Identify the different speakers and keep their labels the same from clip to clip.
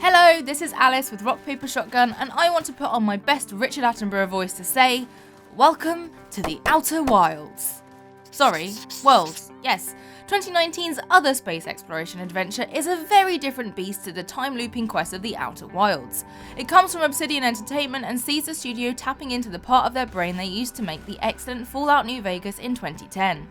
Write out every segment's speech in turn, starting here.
Speaker 1: Hello, this is Alice with Rock Paper Shotgun, and I want to put on my best Richard Attenborough voice to say, welcome to the Outer Wilds. Sorry, worlds, yes. 2019's other space exploration adventure is a very different beast to the time-looping quest of the Outer Wilds. It comes from Obsidian Entertainment and sees the studio tapping into the part of their brain they used to make the excellent Fallout New Vegas in 2010.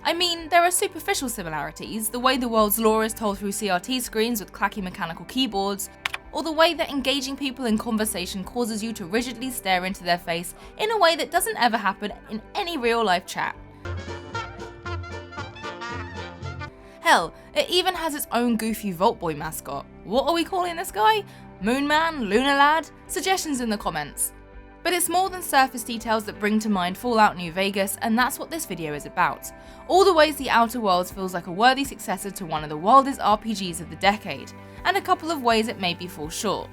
Speaker 1: I mean, there are superficial similarities, the way the world's lore is told through CRT screens with clacky mechanical keyboards, or the way that engaging people in conversation causes you to rigidly stare into their face in a way that doesn't ever happen in any real-life chat. Hell, it even has its own goofy Vault Boy mascot. What are we calling this guy? Moon Man? Lunar Lad? Suggestions in the comments. But it's more than surface details that bring to mind Fallout New Vegas, and that's what this video is about. All the ways the Outer Worlds feels like a worthy successor to one of the wildest RPGs of the decade, and a couple of ways it maybe falls short.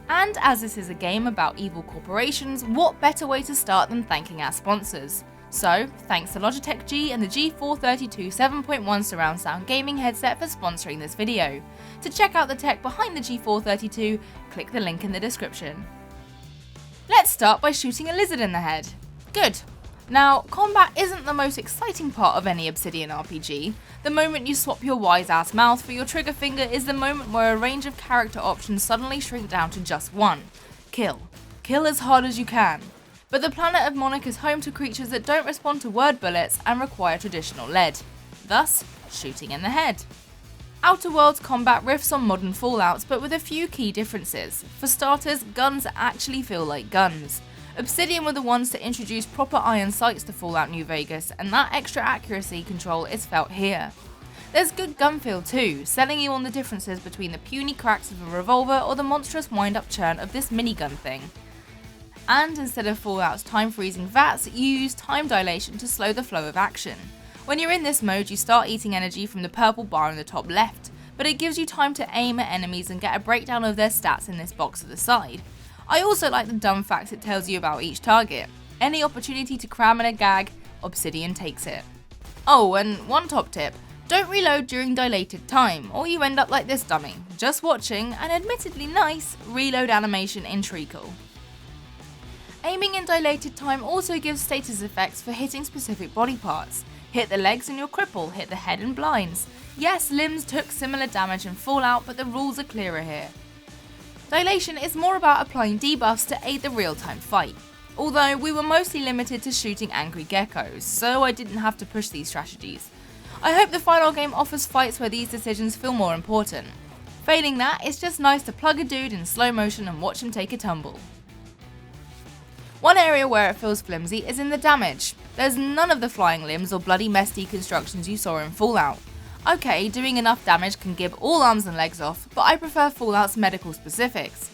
Speaker 1: And as this is a game about evil corporations, what better way to start than thanking our sponsors? So, thanks to Logitech G and the G432 7.1 surround sound gaming headset for sponsoring this video. To check out the tech behind the G432, click the link in the description. Let's start by shooting a lizard in the head. Good. Now, combat isn't the most exciting part of any Obsidian RPG. The moment you swap your wise-ass mouth for your trigger finger is the moment where a range of character options suddenly shrink down to just one. Kill. Kill as hard as you can. But the planet of Monarch is home to creatures that don't respond to word bullets and require traditional lead. Thus, shooting in the head. Outer Worlds combat riffs on modern Fallouts, but with a few key differences. For starters, guns actually feel like guns. Obsidian were the ones to introduce proper iron sights to Fallout New Vegas, and that extra accuracy control is felt here. There's good gun feel too, selling you on the differences between the puny cracks of a revolver or the monstrous wind-up churn of this minigun thing. And instead of Fallout's time-freezing VATS, you use time dilation to slow the flow of action. When you're in this mode, you start eating energy from the purple bar in the top left, but it gives you time to aim at enemies and get a breakdown of their stats in this box at the side. I also like the dumb facts it tells you about each target. Any opportunity to cram in a gag, Obsidian takes it. Oh, and one top tip, don't reload during dilated time, or you end up like this dummy, just watching an admittedly nice reload animation in treacle. Aiming in dilated time also gives status effects for hitting specific body parts. Hit the legs and you'll cripple, hit the head and blinds. Yes, limbs took similar damage in Fallout, but the rules are clearer here. Dilation is more about applying debuffs to aid the real-time fight. Although we were mostly limited to shooting angry geckos, so I didn't have to push these strategies. I hope the final game offers fights where these decisions feel more important. Failing that, it's just nice to plug a dude in slow motion and watch him take a tumble. One area where it feels flimsy is in the damage. There's none of the flying limbs or bloody mess deconstructions you saw in Fallout. Okay, doing enough damage can give all arms and legs off, but I prefer Fallout's medical specifics.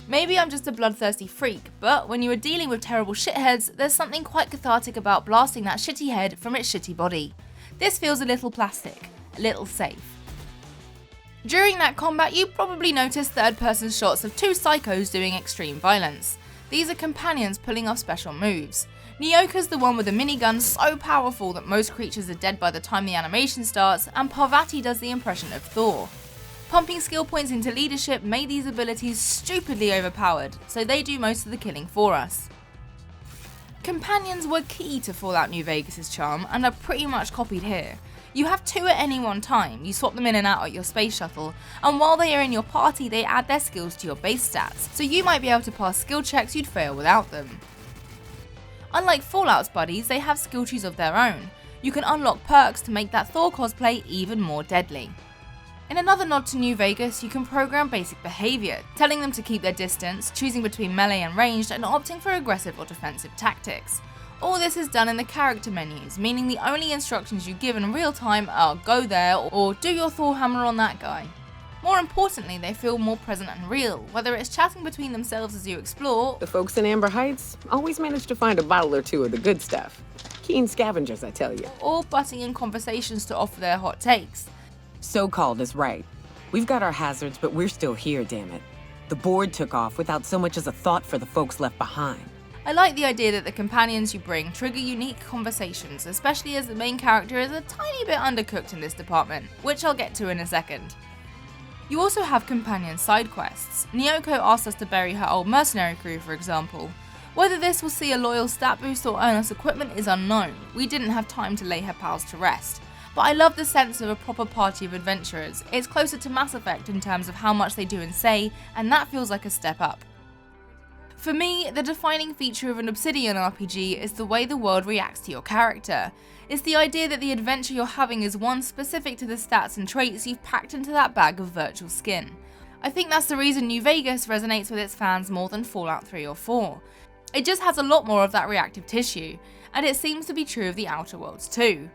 Speaker 1: Maybe I'm just a bloodthirsty freak, but when you are dealing with terrible shitheads, there's something quite cathartic about blasting that shitty head from its shitty body. This feels a little plastic, a little safe. During that combat, you probably noticed third-person shots of two psychos doing extreme violence. These are companions pulling off special moves. Nyoka's the one with a minigun so powerful that most creatures are dead by the time the animation starts, and Parvati does the impression of Thor. Pumping skill points into leadership made these abilities stupidly overpowered, so they do most of the killing for us. Companions were key to Fallout New Vegas' charm and are pretty much copied here. You have two at any one time, you swap them in and out at your space shuttle, and while they are in your party they add their skills to your base stats, so you might be able to pass skill checks you'd fail without them. Unlike Fallout's buddies, they have skill trees of their own. You can unlock perks to make that Thor cosplay even more deadly. In another nod to New Vegas, you can program basic behaviour, telling them to keep their distance, choosing between melee and ranged, and opting for aggressive or defensive tactics. All this is done in the character menus, meaning the only instructions you give in real time are go there or do your Thor hammer on that guy. More importantly, they feel more present and real, whether it's chatting between themselves as you explore.
Speaker 2: The folks in Amber Heights always manage to find a bottle or two of the good stuff. Keen scavengers, I tell you.
Speaker 1: Or butting in conversations to offer their hot takes.
Speaker 3: So-called is right. We've got our hazards, but we're still here, damn it. The board took off without so much as a thought for the folks left behind.
Speaker 1: I like the idea that the companions you bring trigger unique conversations, especially as the main character is a tiny bit undercooked in this department, which I'll get to in a second. You also have companion side quests. Nyoko asked us to bury her old mercenary crew, for example. Whether this will see a loyal stat boost or earn us equipment is unknown. We didn't have time to lay her pals to rest. But I love the sense of a proper party of adventurers. It's closer to Mass Effect in terms of how much they do and say, and that feels like a step up. For me, the defining feature of an Obsidian RPG is the way the world reacts to your character. It's the idea that the adventure you're having is one specific to the stats and traits you've packed into that bag of virtual skin. I think that's the reason New Vegas resonates with its fans more than Fallout 3 or 4. It just has a lot more of that reactive tissue, and it seems to be true of the Outer Worlds too.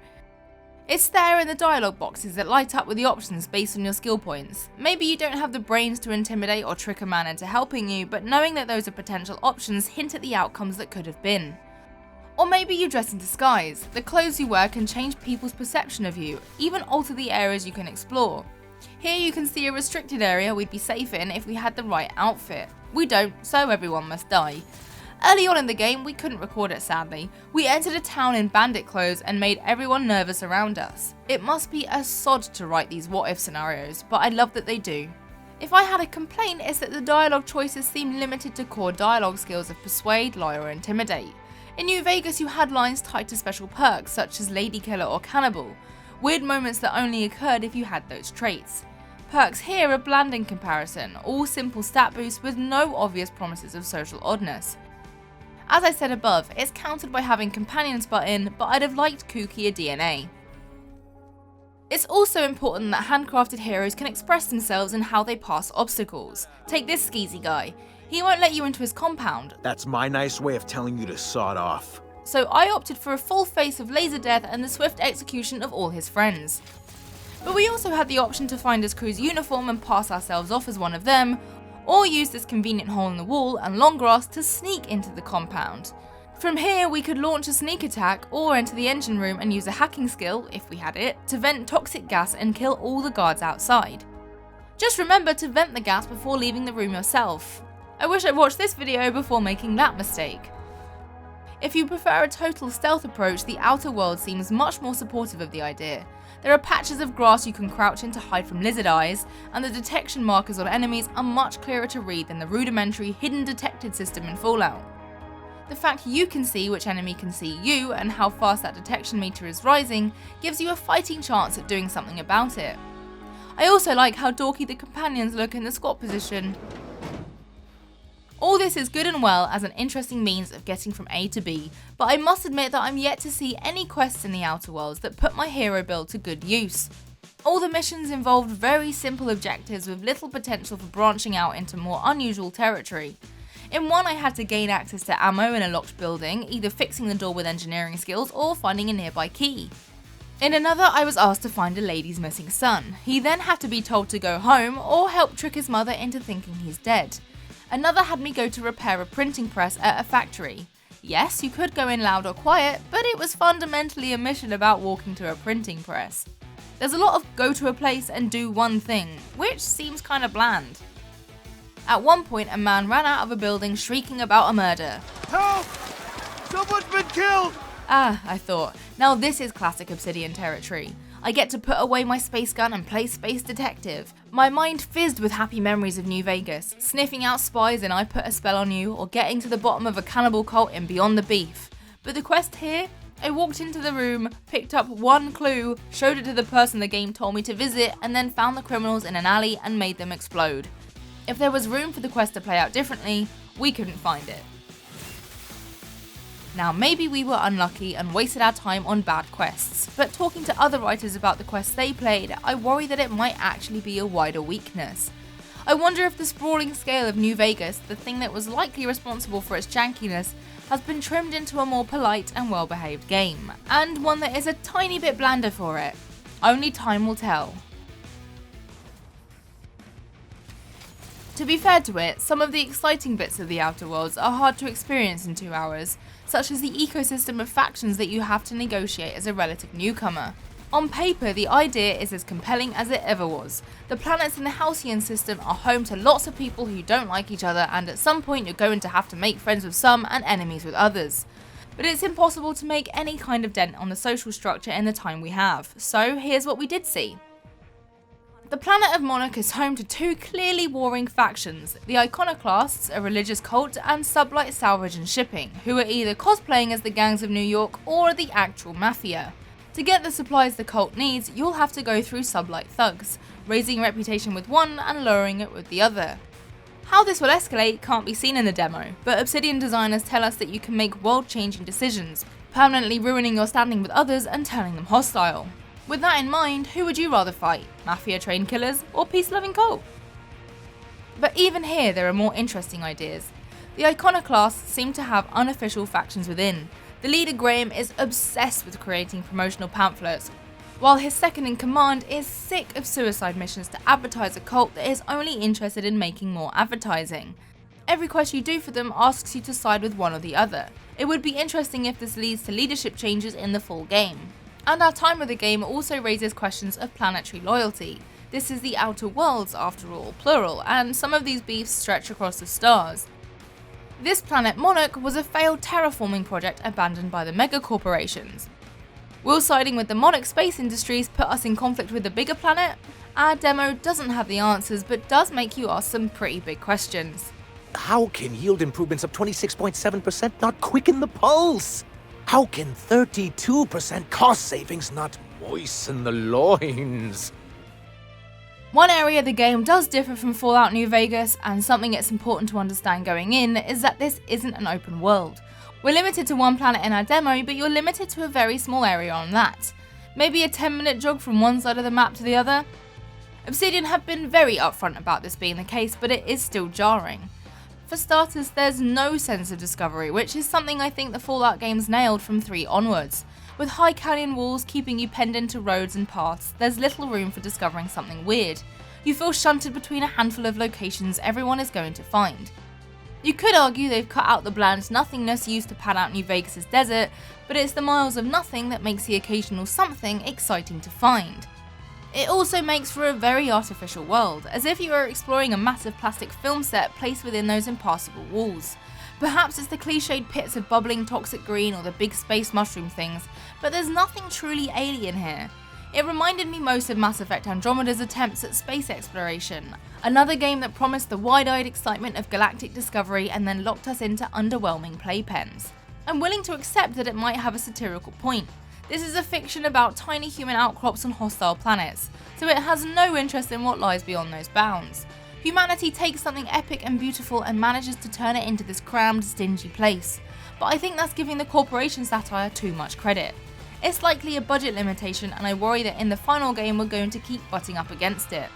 Speaker 1: It's there in the dialogue boxes that light up with the options based on your skill points. Maybe you don't have the brains to intimidate or trick a man into helping you, but knowing that those are potential options hint at the outcomes that could have been. Or maybe you dress in disguise. The clothes you wear can change people's perception of you, even alter the areas you can explore. Here you can see a restricted area we'd be safe in if we had the right outfit. We don't, so everyone must die. Early on in the game, we couldn't record it sadly. We entered a town in bandit clothes and made everyone nervous around us. It must be a sod to write these what if scenarios, but I love that they do. If I had a complaint, it's that the dialogue choices seem limited to core dialogue skills of persuade, lie or intimidate. In New Vegas you had lines tied to special perks such as Lady Killer or Cannibal, weird moments that only occurred if you had those traits. Perks here are bland in comparison, all simple stat boosts with no obvious promises of social oddness. As I said above, it's countered by having companions butt in, but I'd have liked kookier DNA. It's also important that handcrafted heroes can express themselves in how they pass obstacles. Take this skeezy guy. He won't let you into his compound.
Speaker 4: That's my nice way of telling you to sod off.
Speaker 1: So I opted for a full face of laser death and the swift execution of all his friends. But we also had the option to find his crew's uniform and pass ourselves off as one of them, or use this convenient hole in the wall and long grass to sneak into the compound. From here we could launch a sneak attack or enter the engine room and use a hacking skill, if we had it, to vent toxic gas and kill all the guards outside. Just remember to vent the gas before leaving the room yourself. I wish I watched this video before making that mistake. If you prefer a total stealth approach, the Outer World seems much more supportive of the idea. There are patches of grass you can crouch in to hide from lizard eyes, and the detection markers on enemies are much clearer to read than the rudimentary hidden detected system in Fallout. The fact you can see which enemy can see you and how fast that detection meter is rising gives you a fighting chance at doing something about it. I also like how dorky the companions look in the squat position. All this is good and well as an interesting means of getting from A to B, but I must admit that I'm yet to see any quests in the Outer Worlds that put my hero build to good use. All the missions involved very simple objectives with little potential for branching out into more unusual territory. In one I had to gain access to ammo in a locked building, either fixing the door with engineering skills or finding a nearby key. In another I was asked to find a lady's missing son. He then had to be told to go home or help trick his mother into thinking he's dead. Another had me go to repair a printing press at a factory. Yes, you could go in loud or quiet, but it was fundamentally a mission about walking to a printing press. There's a lot of go to a place and do one thing, which seems kinda bland. At one point, a man ran out of a building shrieking about a murder.
Speaker 4: Help! Someone's been killed!
Speaker 1: Ah, I thought, now this is classic Obsidian territory. I get to put away my space gun and play space detective. My mind fizzed with happy memories of New Vegas, sniffing out spies in I Put a Spell on You, or getting to the bottom of a cannibal cult in Beyond the Beef. But the quest here? I walked into the room, picked up one clue, showed it to the person the game told me to visit, and then found the criminals in an alley and made them explode. If there was room for the quest to play out differently, we couldn't find it. Now maybe we were unlucky and wasted our time on bad quests, but talking to other writers about the quests they played, I worry that it might actually be a wider weakness. I wonder if the sprawling scale of New Vegas, the thing that was likely responsible for its jankiness, has been trimmed into a more polite and well-behaved game, and one that is a tiny bit blander for it. Only time will tell. To be fair to it, some of the exciting bits of the Outer Worlds are hard to experience in 2 hours, such as the ecosystem of factions that you have to negotiate as a relative newcomer. On paper, the idea is as compelling as it ever was. The planets in the Halcyon system are home to lots of people who don't like each other, and at some point you're going to have to make friends with some and enemies with others. But it's impossible to make any kind of dent on the social structure in the time we have, so here's what we did see. The planet of Monarch is home to two clearly warring factions, the Iconoclasts, a religious cult, and Sublight Salvage and Shipping, who are either cosplaying as the gangs of New York or the actual mafia. To get the supplies the cult needs, you'll have to go through Sublight thugs, raising reputation with one and lowering it with the other. How this will escalate can't be seen in the demo, but Obsidian designers tell us that you can make world-changing decisions, permanently ruining your standing with others and turning them hostile. With that in mind, who would you rather fight? Mafia train killers or peace-loving cult? But even here there are more interesting ideas. The Iconoclasts seem to have unofficial factions within. The leader Graham is obsessed with creating promotional pamphlets, while his second-in-command is sick of suicide missions to advertise a cult that is only interested in making more advertising. Every quest you do for them asks you to side with one or the other. It would be interesting if this leads to leadership changes in the full game. And our time with the game also raises questions of planetary loyalty. This is the Outer Worlds after all, plural, and some of these beefs stretch across the stars. This planet Monarch was a failed terraforming project abandoned by the megacorporations. Will siding with the Monarch space industries put us in conflict with the bigger planet? Our demo doesn't have the answers, but does make you ask some pretty big questions.
Speaker 5: How can yield improvements of 26.7% not quicken the pulse? How can 32% cost savings not moisten the loins?
Speaker 1: One area the game does differ from Fallout New Vegas, and something it's important to understand going in, is that this isn't an open world. We're limited to one planet in our demo, but you're limited to a very small area on that. Maybe a 10-minute jog from one side of the map to the other? Obsidian have been very upfront about this being the case, but it is still jarring. For starters, there's no sense of discovery, which is something I think the Fallout games nailed from 3 onwards. With high canyon walls keeping you penned into roads and paths, there's little room for discovering something weird. You feel shunted between a handful of locations everyone is going to find. You could argue they've cut out the bland nothingness used to pad out New Vegas' desert, but it's the miles of nothing that makes the occasional something exciting to find. It also makes for a very artificial world, as if you were exploring a massive plastic film set placed within those impassable walls. Perhaps it's the cliched pits of bubbling toxic green or the big space mushroom things, but there's nothing truly alien here. It reminded me most of Mass Effect Andromeda's attempts at space exploration, another game that promised the wide-eyed excitement of galactic discovery and then locked us into underwhelming playpens. I'm willing to accept that it might have a satirical point. This is a fiction about tiny human outcrops on hostile planets, so it has no interest in what lies beyond those bounds. Humanity takes something epic and beautiful and manages to turn it into this crammed, stingy place. But I think that's giving the corporation satire too much credit. It's likely a budget limitation, and I worry that in the final game we're going to keep butting up against it.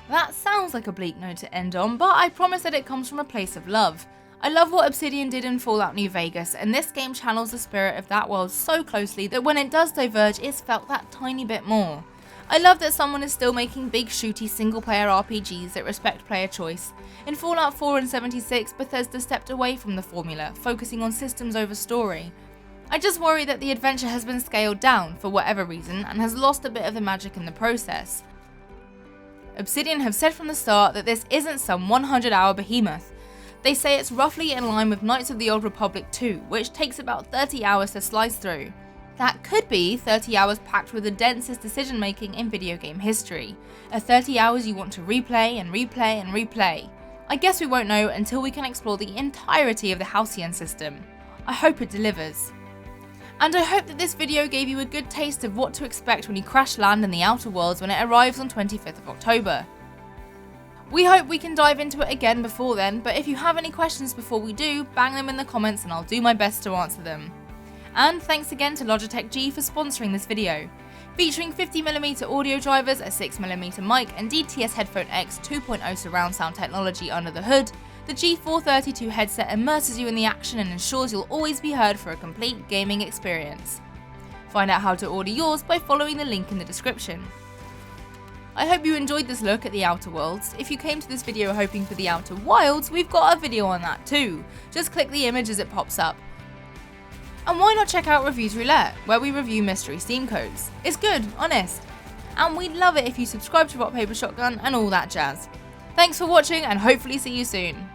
Speaker 1: That sounds like a bleak note to end on, but I promise that it comes from a place of love. I love what Obsidian did in Fallout New Vegas, and this game channels the spirit of that world so closely that when it does diverge, it's felt that tiny bit more. I love that someone is still making big shooty single-player RPGs that respect player choice. In Fallout 4 and 76, Bethesda stepped away from the formula, focusing on systems over story. I just worry that the adventure has been scaled down, for whatever reason, and has lost a bit of the magic in the process. Obsidian have said from the start that this isn't some 100-hour behemoth. They say it's roughly in line with Knights of the Old Republic 2, which takes about 30 hours to slice through. That could be 30 hours packed with the densest decision making in video game history. A 30 hours you want to replay and replay and replay. I guess we won't know until we can explore the entirety of the Halcyon system. I hope it delivers. And I hope that this video gave you a good taste of what to expect when you crash land in the Outer Worlds when it arrives on 25th of October. We hope we can dive into it again before then, but if you have any questions before we do, bang them in the comments and I'll do my best to answer them. And thanks again to Logitech G for sponsoring this video. Featuring 50mm audio drivers, a 6mm mic and DTS Headphone X 2.0 surround sound technology under the hood, the G432 headset immerses you in the action and ensures you'll always be heard for a complete gaming experience. Find out how to order yours by following the link in the description. I hope you enjoyed this look at the Outer Worlds. If you came to this video hoping for the Outer Wilds, we've got a video on that too. Just click the image as it pops up. And why not check out Reviews Roulette, where we review mystery Steam codes. It's good, honest. And we'd love it if you subscribe to Rock Paper Shotgun and all that jazz. Thanks for watching and hopefully see you soon.